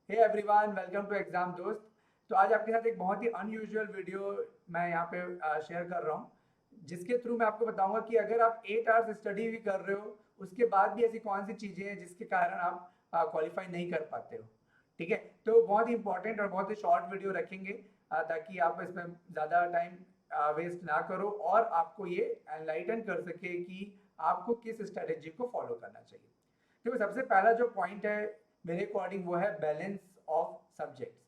Hey everyone, welcome to exam दोस्त। तो आज आपके साथ एक बहुत ही अनयूजुअल वीडियो मैं यहाँ पे शेयर कर रहा हूँ, जिसके थ्रू मैं आपको बताऊंगा कि अगर आप 8 आवर्स स्टडी भी कर रहे हो, उसके बाद भी ऐसी कौन सी चीज़ें हैं जिसके कारण आप क्वालिफाई नहीं कर पाते हो। ठीक है, तो बहुत ही इंपॉर्टेंट और बहुत ही शॉर्ट वीडियो रखेंगे ताकि आप इसमें ज़्यादा टाइम वेस्ट ना करो और आपको ये एनलाइटन कर सके कि आपको किस स्ट्रेटेजी को फॉलो करना चाहिए। देखो, सबसे पहला जो पॉइंट है मेरे अकॉर्डिंग वो है बैलेंस ऑफ सब्जेक्ट्स।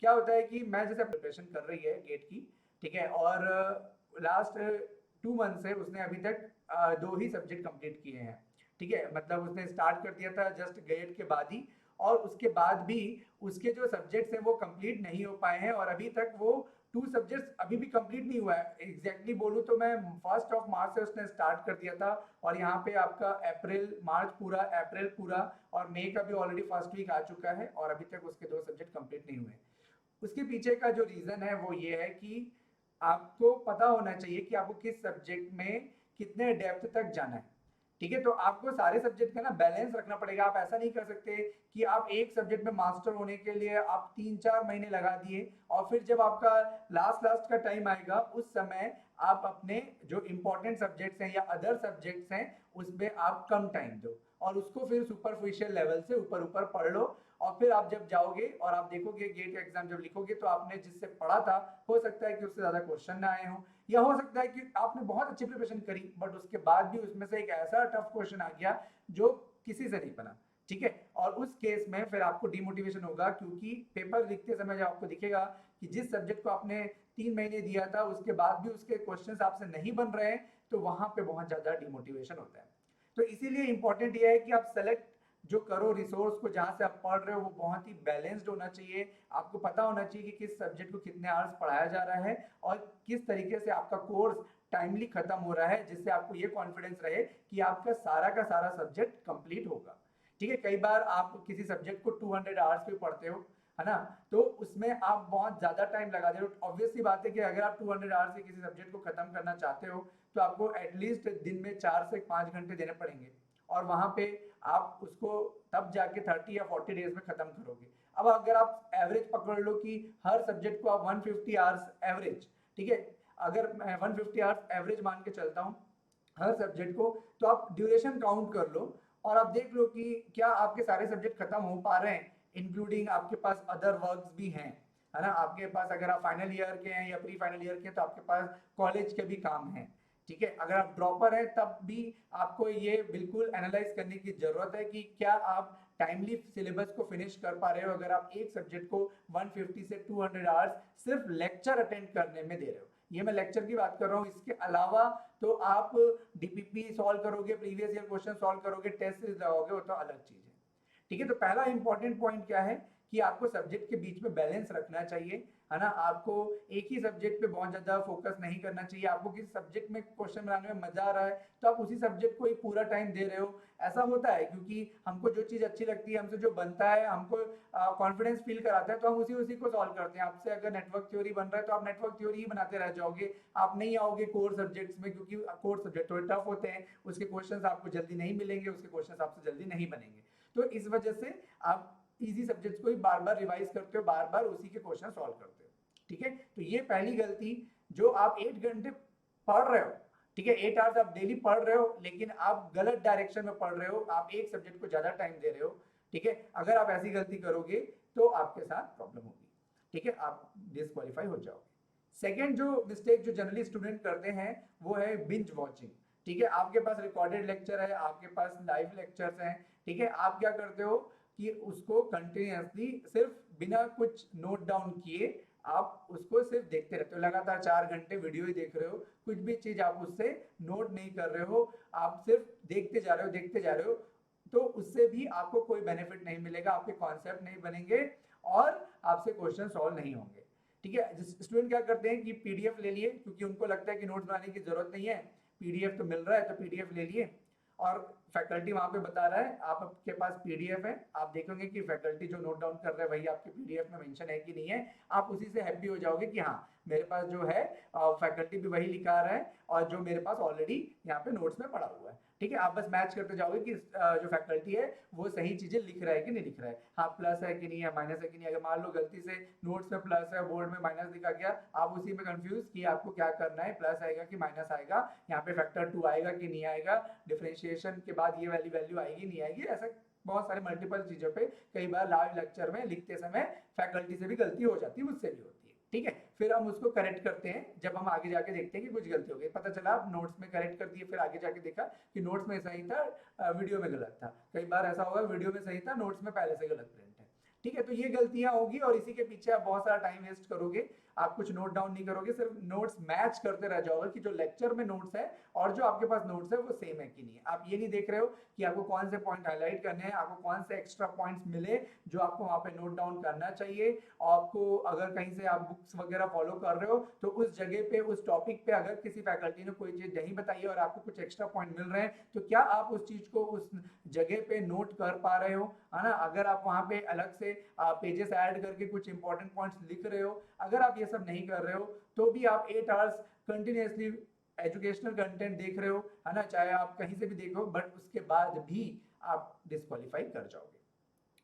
क्या होता है कि मैं जैसे प्रिपरेशन कर रही है गेट की, ठीक है, और लास्ट 2 मंथ से उसने अभी तक 2 ही सब्जेक्ट कंप्लीट किए हैं। ठीक है, मतलब उसने स्टार्ट कर दिया था जस्ट गेट के बाद ही, और उसके बाद भी उसके जो सब्जेक्ट्स हैं वो कंप्लीट नहीं हो पाए हैं, और अभी तक वो 2 सब्जेक्ट्स अभी भी कंप्लीट नहीं हुआ है। एग्जैक्टली बोलूँ तो मैं 1 मार्च से उसने स्टार्ट कर दिया था, और यहाँ पे आपका मार्च पूरा, अप्रैल पूरा, और मई का भी ऑलरेडी फर्स्ट वीक आ चुका है, और अभी तक उसके 2 सब्जेक्ट कंप्लीट नहीं हुए। उसके पीछे का जो रीजन है वो ये है कि आपको पता होना चाहिए कि आपको किस सब्जेक्ट में कितने डेप्थ तक जाना है। ठीक है, तो आपको सारे सब्जेक्ट का ना बैलेंस रखना पड़ेगा। आप ऐसा नहीं कर सकते कि आप एक सब्जेक्ट में मास्टर होने के लिए आप 3-4 महीने लगा दिए, और फिर जब आपका लास्ट लास्ट का टाइम आएगा उस समय आप अपने जो इंपॉर्टेंट सब्जेक्ट्स हैं या अदर सब्जेक्ट्स हैं उसमें आप कम टाइम दो, और उसको फिर सुपरफिशियल लेवल से ऊपर ऊपर पढ़ लो। और फिर आप जब जाओगे और आप देखोगे गेट का एग्जाम जब लिखोगे, तो आपने जिससे पढ़ा था हो सकता है कि उससे ज्यादा क्वेश्चन ना आए हों, या हो सकता है कि आपने बहुत अच्छी प्रिपरेशन करी बट उसके बाद भी उसमें से एक ऐसा टफ क्वेश्चन आ गया जो किसी से नहीं बना। ठीक है, और उस केस में फिर आपको डिमोटिवेशन होगा, क्योंकि पेपर लिखते समय जब आपको दिखेगा कि जिस सब्जेक्ट को आपने 3 महीने दिया था उसके बाद भी उसके क्वेश्चंस आपसे नहीं बन रहे हैं, तो वहां पे बहुत ज्यादा डिमोटिवेशन होता है। तो इसीलिए इंपॉर्टेंट ये है कि आप सेलेक्ट जो करो रिसोर्स को, जहां से आप पढ़ रहे हो वो बहुत ही बैलेंस्ड होना चाहिए। आपको पता होना चाहिए कि किस सब्जेक्ट को कितने आवर्स पढ़ाया जा रहा है और किस तरीके से आपका कोर्स टाइमली खत्म हो रहा है, जिससे आपको ये कॉन्फिडेंस रहे कि आपका सारा का सारा सब्जेक्ट कंप्लीट होगा। ठीक है, कई बार आप किसी सब्जेक्ट को 200 आवर्स पे पढ़ते हो, है ना, तो उसमें आप बहुत ज्यादा टाइम लगा दे रहे हो। ऑब्वियस सी बात है कि अगर आप 200 आवर्स से किसी सब्जेक्ट को खत्म करना चाहते हो, तो आपको एटलीस्ट दिन में 4 से 5 घंटे देने पड़ेंगे, और वहां पे आप उसको तब जाके 30 या 40 डेज में खत्म करोगे। अब अगर आप एवरेज पकड़ लो कि हर सब्जेक्ट को आप 150 आवर्स एवरेज, ठीक है, अगर मैं 150 आवर्स एवरेज मान के चलता हूँ हर सब्जेक्ट को, तो आप ड्यूरेशन काउंट कर लो और आप देख लो कि क्या आपके सारे सब्जेक्ट खत्म हो पा रहे हैं, इंक्लूडिंग आपके पास अदर वर्क्स भी हैं, है ना। आपके पास अगर आप फाइनल ईयर के हैं या प्री फाइनल ईयर के हैं तो आपके पास कॉलेज के भी काम हैं। ठीक है, अगर आप ड्रॉपर हैं तब भी आपको ये बिल्कुल एनालाइज करने की जरूरत है कि क्या आप टाइमली सिलेबस को फिनिश कर पा रहे हो, अगर आप एक सब्जेक्ट को 150 से 200 आवर्स सिर्फ लेक्चर अटेंड करने में दे रहे हो। ये मैं लेक्चर की बात कर रहा हूँ, इसके अलावा तो आप डीपीपी सॉल्व करोगे, प्रीवियस ईयर क्वेश्चन सॉल्व करोगे, टेस्ट लगाओगे, वो तो अलग चीज है। ठीक है, तो पहला इंपॉर्टेंट पॉइंट क्या है कि आपको सब्जेक्ट के बीच में बैलेंस रखना चाहिए, है ना। आपको एक ही सब्जेक्ट पे बहुत ज्यादा फोकस नहीं करना चाहिए। आपको किसी सब्जेक्ट में क्वेश्चन बनाने में मजा आ रहा है तो आप उसी सब्जेक्ट को ही पूरा टाइम दे रहे हो। ऐसा होता है क्योंकि हमको जो चीज अच्छी लगती है, हमसे जो बनता है, हमको कॉन्फिडेंस फील कराता है, तो हम उसी उसी को सॉल्व करते हैं। आपसे अगर नेटवर्क थ्योरी बन रहा है तो आप नेटवर्क थ्योरी ही बनाते रह जाओगे, आप नहीं आओगे कोर सब्जेक्ट्स में, क्योंकि कोर सब्जेक्ट थोड़े टफ होते हैं, उसके क्वेश्चंस आपको जल्दी नहीं मिलेंगे, उसके क्वेश्चंस आपसे जल्दी नहीं बनेंगे। तो इस वजह से आप इजी सब्जेक्ट्स को ही बार बार रिवाइज करते हो, बार बार उसी के क्वेश्चन सॉल्व करते हो। ठीक है, तो ये पहली गलती, जो आप 8 घंटे पढ़ रहे हो, ठीक है, 8 आवर्स आप डेली पढ़ रहे हो, लेकिन आप गलत डायरेक्शन में पढ़ रहे हो, आप एक सब्जेक्ट को ज्यादा टाइम दे रहे हो। ठीक है, अगर आप ऐसी गलती करोगे तो आपके साथ प्रॉब्लम होगी। ठीक है, आप डिस्क्वालीफाई हो जाओगे। सेकेंड जो मिस्टेक जो जनरली स्टूडेंट करते हैं वो है बिंज वॉचिंग। ठीक है, आपके पास रिकॉर्डेड लेक्चर है, आपके पास लाइव लेक्चर्स हैं, ठीक है, आप क्या करते हो कि उसको कंटिन्यूसली सिर्फ बिना कुछ नोट डाउन किए आप उसको सिर्फ देखते रहते हो, लगातार 4 घंटे वीडियो ही देख रहे हो, कुछ भी चीज आप उससे नोट नहीं कर रहे हो, आप सिर्फ देखते जा रहे हो, देखते जा रहे हो। तो उससे भी आपको कोई बेनिफिट नहीं मिलेगा, आपके कॉन्सेप्ट नहीं बनेंगे और आपसे क्वेश्चन सॉल्व नहीं होंगे। ठीक है, स्टूडेंट क्या करते हैं कि पीडीएफ ले लिए, क्योंकि उनको लगता है कि नोट्स बनाने की जरूरत नहीं है, पीडीएफ तो मिल रहा है, तो पीडीएफ ले लिए, और फैकल्टी वहां पे बता रहा है, आपके पास पीडीएफ है, आप देखोगे कि फैकल्टी जो नोट डाउन कर रहा है वही आपके पीडीएफ में मेंशन है कि नहीं है, आप उसी से हैप्पी हो जाओगे कि हाँ मेरे पास जो है फैकल्टी भी वही लिखा रहा है और जो मेरे पास ऑलरेडी यहाँ पे नोट्स में पड़ा हुआ है। ठीक है, आप बस मैच करते जाओगे कि जो फैकल्टी है वो सही चीजें लिख रहा है कि नहीं लिख रहा है, हाँ प्लस है कि नहीं है, माइनस है कि नहीं। अगर मान लो गलती से नोट्स में प्लस है, बोर्ड में माइनस दिखा गया, आप उसी में कंफ्यूज कि आपको क्या करना है, प्लस आएगा कि माइनस आएगा, यहाँ पे फैक्टर 2 आएगा कि नहीं आएगा, डिफरेंशिएशन के बाद ये वाली वैल्यू आएगी नहीं आएगी। ऐसा बहुत सारे मल्टीपल चीजों पे कई बार लाइव लेक्चर में लिखते समय फैकल्टी से भी गलती हो जाती है, मुझसे भी होती है। ठीक है, फिर हम उसको करेक्ट करते हैं जब हम आगे जाके देखते हैं कि कुछ गलती हो गई, पता चला आप नोट्स में करेक्ट कर दिए, फिर आगे जाके देखा कि नोट्स में सही था, वीडियो में गलत था। कई बार ऐसा होगा वीडियो में सही था, नोट्स में पहले से गलत प्रिंट है। ठीक है, तो ये गलतियां होगी और इसी के पीछे आप बहुत सारा टाइम वेस्ट करोगे, आप कुछ नोट डाउन नहीं करोगे, सिर्फ नोट्स मैच करते रह जाओगे कि जो लेक्चर में नोट्स है और जो आपके पास नोट्स है वो सेम है कि नहीं। आप ये नहीं देख रहे हो कि आपको कौन से पॉइंट हाईलाइट करने हैं, आपको कौन से एक्स्ट्रा पॉइंट्स मिले जो आपको वहां पे नोट डाउन करना चाहिए। आपको अगर कहीं से आप बुक्स वगैरह फॉलो कर रहे हो तो उस जगह पे, उस टॉपिक पे अगर किसी फैकल्टी ने कोई चीज नहीं बताई है और आपको कुछ एक्स्ट्रा पॉइंट मिल रहे हैं तो क्या आप उस चीज को उस जगह पे नोट कर पा रहे हो, है ना। अगर आप वहां पे अलग से पेजेस ऐड करके कुछ इंपॉर्टेंट पॉइंट्स लिख रहे हो, अगर आप ये सब नहीं कर रहे हो तो भी आप 8 आवर्स कंटिन्यूसली एजुकेशनल कंटेंट देख रहे हो, है ना, चाहे आप कहीं से भी देखो, बट उसके बाद भी आप डिस्क्वालीफाई कर जाओगे।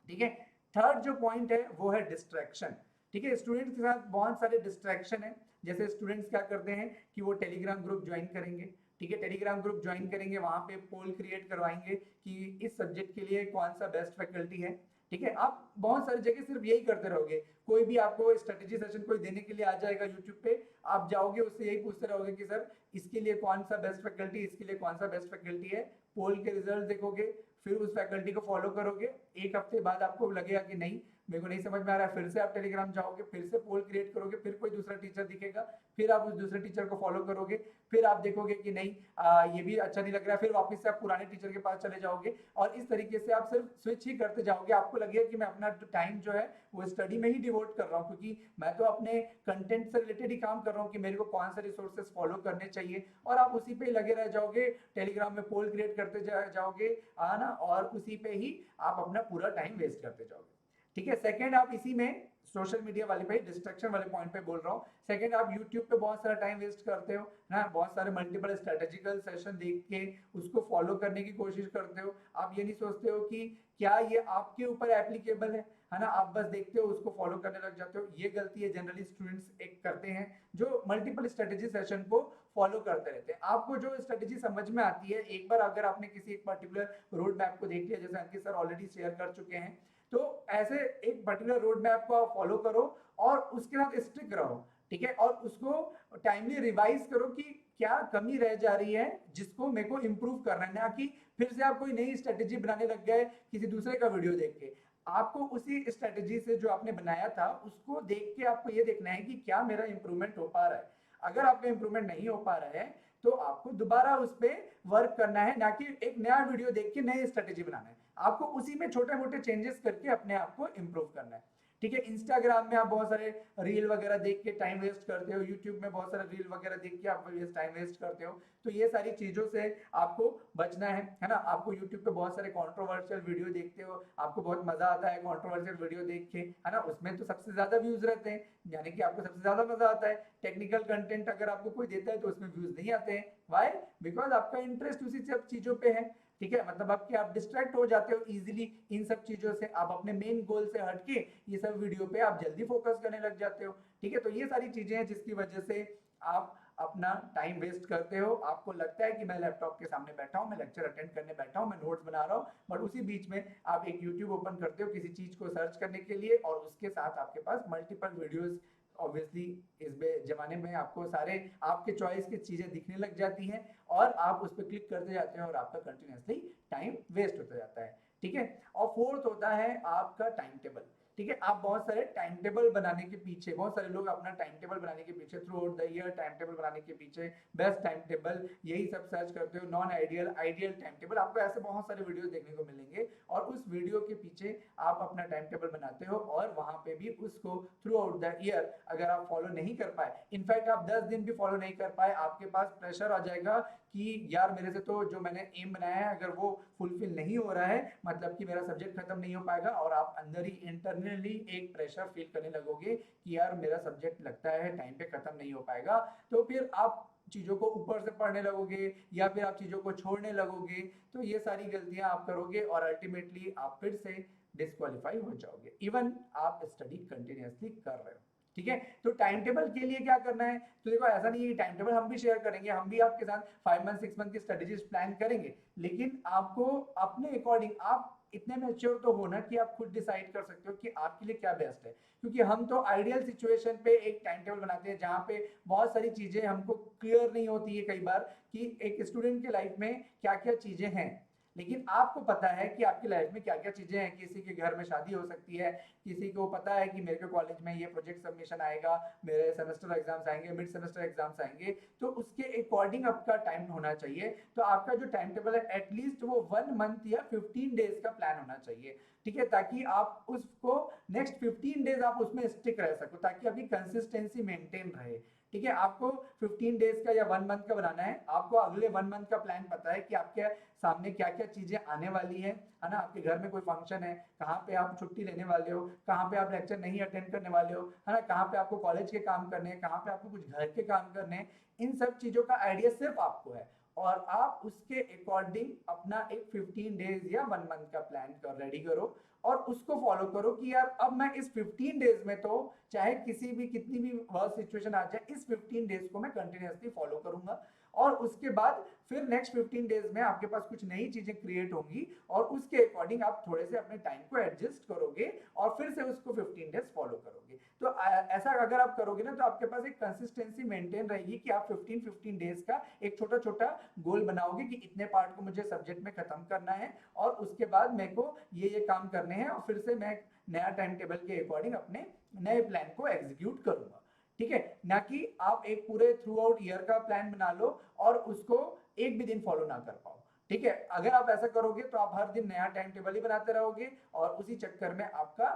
ठीक है, थर्ड जो पॉइंट है वो है डिस्ट्रैक्शन। ठीक है, स्टूडेंट्स के साथ बहुत सारे डिस्ट्रैक्शन है। जैसे स्टूडेंट्स क्या करते हैं कि वो टेलीग्राम ग्रुप ज्वाइन करेंगे, ठीक है, टेलीग्राम ग्रुप ज्वाइन करेंगे, वहां पे पोल क्रिएट करवाएंगे कि इस सब्जेक्ट के लिए कौन सा बेस्ट फैकल्टी है। ठीक है, आप बहुत सारी जगह सिर्फ यही करते रहोगे, कोई भी आपको स्ट्रेटेजी सेशन कोई देने के लिए आ जाएगा यूट्यूब पे, आप जाओगे उससे यही पूछते रहोगे कि सर इसके लिए कौन सा बेस्ट फैकल्टी, इसके लिए कौन सा बेस्ट फैकल्टी है। पोल के रिजल्ट देखोगे, फिर उस फैकल्टी को फॉलो करोगे, एक हफ्ते बाद आपको लगेगा कि नहीं मेरे को नहीं समझ में आ रहा है, फिर से आप टेलीग्राम जाओगे, फिर से पोल क्रिएट करोगे, फिर कोई दूसरा टीचर दिखेगा, फिर आप उस दूसरे टीचर को फॉलो करोगे, फिर आप देखोगे कि नहीं ये भी अच्छा नहीं लग रहा है, फिर वापस से आप पुराने टीचर के पास चले जाओगे और इस तरीके से आप सिर्फ स्विच ही करते जाओगे। आपको लगेगा कि मैं अपना टाइम जो है वो स्टडी में ही डिवोट कर रहा हूँ, क्योंकि मैं तो अपने कंटेंट से रिलेटेड ही काम कर रहा हूँ कि मेरे को कौन से रिसोर्सेज फॉलो करने चाहिए, और आप उसी पे ही लगे रह जाओगे, टेलीग्राम में पोल क्रिएट करते जाओगे, ना, और उसी पे ही आप अपना पूरा टाइम वेस्ट करते जाओगे। ठीक है, सेकंड आप इसी में सोशल मीडिया वाले पे, डिस्ट्रैक्शन वाले पॉइंट पे बोल रहा हूँ। सेकंड, आप यूट्यूब पे बहुत सारा टाइम वेस्ट करते हो ना, बहुत सारे मल्टीपल स्ट्रेटेजिकल सेशन देख के उसको फॉलो करने की कोशिश करते हो। आप ये नहीं सोचते हो कि क्या ये आपके ऊपर एप्लीकेबल है ना, आप बस देखते हो उसको फॉलो करने लग जाते हो। ये गलती है जनरली स्टूडेंट्स एक करते हैं जो मल्टीपल स्ट्रेटेजी सेशन को फॉलो करते रहते हैं। आपको जो स्ट्रेटेजी समझ में आती है, एक बार अगर आपने किसी एक पर्टिकुलर रोड मैप को देख लिया, जैसे अंकित सर ऑलरेडी शेयर कर चुके हैं, तो ऐसे एक पर्टिकुलर रोड मैप को आप फॉलो करो और उसके साथ स्टिक रहो। ठीक है, और उसको टाइमली रिवाइज करो कि क्या कमी रह जा रही है जिसको मेरे को इम्प्रूव करना है, ना कि फिर से आप कोई नई स्ट्रेटेजी बनाने लग गए किसी दूसरे का वीडियो देख के। आपको उसी स्ट्रेटेजी से जो आपने बनाया था उसको देख के आपको ये देखना है कि क्या मेरा इंप्रूवमेंट हो पा रहा है। अगर आपका इंप्रूवमेंट नहीं हो पा रहा है तो आपको दोबारा उस पर वर्क करना है, ना कि एक नया वीडियो देख के नई स्ट्रेटेजी बनाना है। आपको उसी में छोटे मोटे चेंजेस करके अपने आप को इम्प्रूव करना है। ठीक है, इंस्टाग्राम में आप बहुत सारे रील वगैरह देख के टाइम वेस्ट करते हो, यूट्यूब में बहुत सारे रील वगैरह देख के आप टाइम वेस्ट करते हो, तो ये सारी चीजों से आपको बचना है ना। आपको यूट्यूब पे बहुत सारे कंट्रोवर्शियल वीडियो देखते हो, आपको बहुत मजा आता है कंट्रोवर्शियल वीडियो देख के, है ना, उसमें तो सबसे ज्यादा व्यूज रहते हैं, यानी कि आपको सबसे ज्यादा मजा आता है। टेक्निकल कंटेंट अगर आपको कोई देता है तो उसमें व्यूज नहीं आते हैं, वाई, बिकॉज आपका इंटरेस्ट उसी सब चीजों पे है। ठीक है, मतलब आप डिस्ट्रैक्ट हो जाते हो इजीली इन सब चीजों से, आप अपने मेन गोल से हटके ये सब वीडियो पे आप जल्दी फोकस करने लग जाते हो। ठीक है, तो ये सारी चीजें हैं जिसकी वजह से आप अपना टाइम वेस्ट करते हो। आपको लगता है कि मैं लैपटॉप के सामने बैठा हूँ, मैं लेक्चर अटेंड करने बैठा हूँ, मैं नोट्स बना रहा हूँ, बट उसी बीच में आप एक यूट्यूब ओपन करते हो किसी चीज को सर्च करने के लिए, और उसके साथ आपके पास मल्टीपल वीडियोस, ऑब्वियसली इस जमाने में आपको सारे आपके चॉइस की चीजें दिखने लग जाती हैं और आप उस पर क्लिक करते जाते हैं और आपका कंटिन्यूसली टाइम वेस्ट होता जाता है। ठीक है, और फोर्थ होता है आपका टाइम टेबल। ठीक है, आप बहुत सारे टाइम टेबल बनाने के पीछे, बहुत सारे लोग अपना टाइम टेबल बनाने के पीछे, through out the year time table बनाने के पीछे, बेस्ट टाइम टेबल, यही सब सर्च करते हो, non ideal, ideal time table, आपको ऐसे बहुत सारे वीडियो देखने को मिलेंगे और उस वीडियो के पीछे आप अपना टाइम टेबल बनाते हो और वहां पे भी उसको थ्रू आउट द ईयर अगर आप फॉलो नहीं कर पाए, इनफैक्ट आप 10 दिन भी फॉलो नहीं कर पाए, आपके पास प्रेशर आ जाएगा कि यार मेरे से तो जो मैंने एम बनाया है अगर वो फुलफिल नहीं हो रहा है, मतलब कि मेरा सब्जेक्ट खत्म नहीं हो पाएगा, और आप अंदर ही इंटरनली एक प्रेशर फील करने लगोगे कि यार मेरा सब्जेक्ट लगता है टाइम पे खत्म नहीं हो पाएगा। तो फिर आप चीज़ों को ऊपर से पढ़ने लगोगे या फिर आप चीज़ों को छोड़ने लगोगे, तो ये सारी गलतियां आप करोगे और अल्टीमेटली आप फिर से डिस्क्वालीफाई हो जाओगे, इवन आप स्टडी कंटिन्यूअसली कर रहे हो। ठीक है, तो टाइम टेबल के लिए क्या करना है, तो देखो ऐसा नहीं है कि टाइम टेबल हम भी शेयर करेंगे, हम भी आपके साथ 5 मंथ 6 मंथ की स्ट्रेटेजीज प्लान करेंगे, लेकिन आपको अपने अकॉर्डिंग, आप इतने मैच्योर तो हो ना कि आप खुद डिसाइड कर सकते हो कि आपके लिए क्या बेस्ट है। क्योंकि हम तो आइडियल सिचुएशन पे एक टाइम टेबल बनाते हैं जहाँ पे बहुत सारी चीजें हमको क्लियर नहीं होती है कई बार कि एक स्टूडेंट के लाइफ में क्या क्या चीजें हैं, लेकिन आपको पता है कि आपकी लाइफ में क्या क्या चीजें हैं। किसी के घर में शादी हो सकती है, किसी को पता है कि मेरे को कॉलेज में ये प्रोजेक्ट सबमिशन आएगा, मेरे सेमेस्टर एग्जाम्स आएंगे, मिड सेमेस्टर एग्जाम्स आएंगे, तो उसके अकॉर्डिंग आपका टाइम होना चाहिए। तो आपका जो टाइम टेबल है एटलीस्ट वो 1 मंथ या 15 डेज का प्लान होना चाहिए। ठीक है, ताकि आप उसको नेक्स्ट 15 डेज आप उसमें स्टिक रह सको, ताकि आपकी कंसिस्टेंसी मेंटेन रहे। ठीक है, आपको 15 डेज का या 1 मंथ का बनाना है, आपको अगले 1 मंथ का प्लान पता है कि आपके सामने क्या क्या चीजें आने वाली है ना। आपके घर में कोई फंक्शन है, कहाँ पे आप छुट्टी लेने वाले हो, कहाँ पे आप लेक्चर नहीं अटेंड करने वाले हो, है ना, कहाँ पे आपको कॉलेज के काम करने हैं, कहाँ पे आपको कुछ घर के काम करने हैं, इन सब चीजों का आइडिया सिर्फ आपको है। और आप उसके अकॉर्डिंग अपना एक 15 डेज या 1 मंथ का प्लान कर रेडी करो और उसको फॉलो करो कि यार अब मैं इस 15 डेज में तो चाहे किसी भी कितनी भी वर्स्ट सिचुएशन आ जाए, इस 15 डेज को मैं कंटिन्यूअसली फॉलो करूंगा। और उसके बाद फिर नेक्स्ट 15 डेज में आपके पास कुछ नई चीजें क्रिएट होंगी और उसके अकॉर्डिंग आप थोड़े से अपने टाइम को एडजस्ट करोगे और फिर से उसको 15 डेज फॉलो करोगे। तो ऐसा अगर आप करोगे ना, तो आपके पास एक कंसिस्टेंसी मेंटेन रहेगी कि आप 15 डेज का एक छोटा छोटा गोल बनाओगे कि इतने पार्ट को मुझे सब्जेक्ट में खत्म करना है और उसके बाद मेरे को ये काम करने हैं और फिर से मैं नया टाइम टेबल के अकॉर्डिंग अपने नए प्लान को एग्जीक्यूट करूंगा। ठीक है, ना कि आप एक पूरे थ्रू आउट ईयर का प्लान बना लो और उसको एक भी दिन फॉलो ना कर पाओ। ठीक है, अगर आप ऐसा करोगे तो आप हर दिन नया टाइम टेबल ही बनाते रहोगे और उसी चक्कर में आपका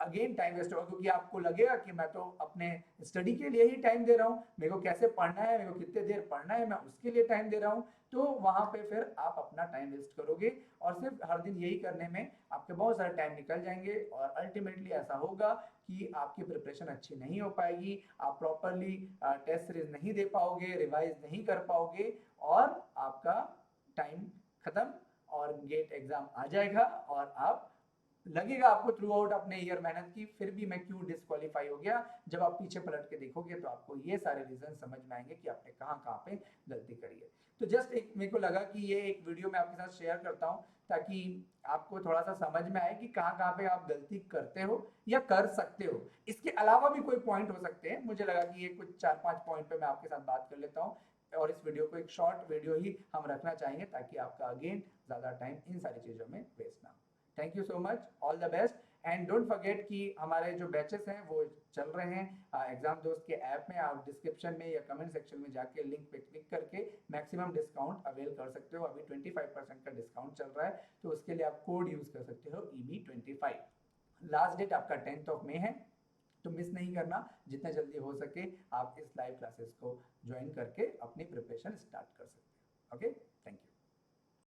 अगेन टाइम वेस्ट होगा, क्योंकि आपको लगेगा कि मैं तो अपने स्टडी के लिए ही टाइम दे रहा हूँ, मेरे को कैसे पढ़ना है, मेरे को कितने देर पढ़ना है, मैं उसके लिए टाइम दे रहा हूँ। तो वहां पे फिर आप अपना टाइम वेस्ट करोगे और सिर्फ हर दिन यही करने में आपके बहुत सारे टाइम निकल जाएंगे और अल्टीमेटली ऐसा होगा कि आपकी प्रिपरेशन अच्छी नहीं हो पाएगी, आप प्रॉपरली टेस्ट सीरीज नहीं दे पाओगे, रिवाइज नहीं कर पाओगे और आपका टाइम खत्म और गेट एग्जाम आ जाएगा और आप लगेगा आपको थ्रू आउट अपने ईयर मेहनत की, फिर भी मैं क्यों डिस्क्वालीफाई हो गया। जब आप पीछे पलट के देखोगे तो आपको ये सारे रीजन समझ में आएंगे कि आपने कहाँ पे गलती करी है। तो जस्ट एक मेरे को लगा कि ये एक वीडियो में आपके साथ शेयर करता हूँ ताकि आपको थोड़ा सा समझ में आए कि कहाँ पे आप गलती करते हो या कर सकते हो। इसके अलावा भी कोई पॉइंट हो सकते हैं, मुझे लगा कि ये कुछ 4-5 पॉइंट पे मैं आपके साथ बात कर लेता हूँ और इस वीडियो को एक शॉर्ट वीडियो ही हम रखना चाहेंगे ताकि आपका अगेन ज्यादा टाइम इन सारी चीजों में वेस्ट ना हो। Thank you so much, all the best and don't forget कि हमारे जो बैचेस हैं वो चल रहे हैं एग्जाम दोस्त के ऐप में। आप डिस्क्रिप्शन में या कमेंट सेक्शन में जाके लिंक पे क्लिक करके मैक्सिमम डिस्काउंट अवेल कर सकते हो। अभी 25% का डिस्काउंट चल रहा है, तो उसके लिए आप कोड यूज कर सकते हो EB25। लास्ट डेट आपका 10 मई है, तो मिस नहीं करना। जितना जल्दी हो सके आप इस लाइव क्लासेस को ज्वाइन करके अपनी प्रिपरेशन स्टार्ट कर सकते हैं। Okay, thank you.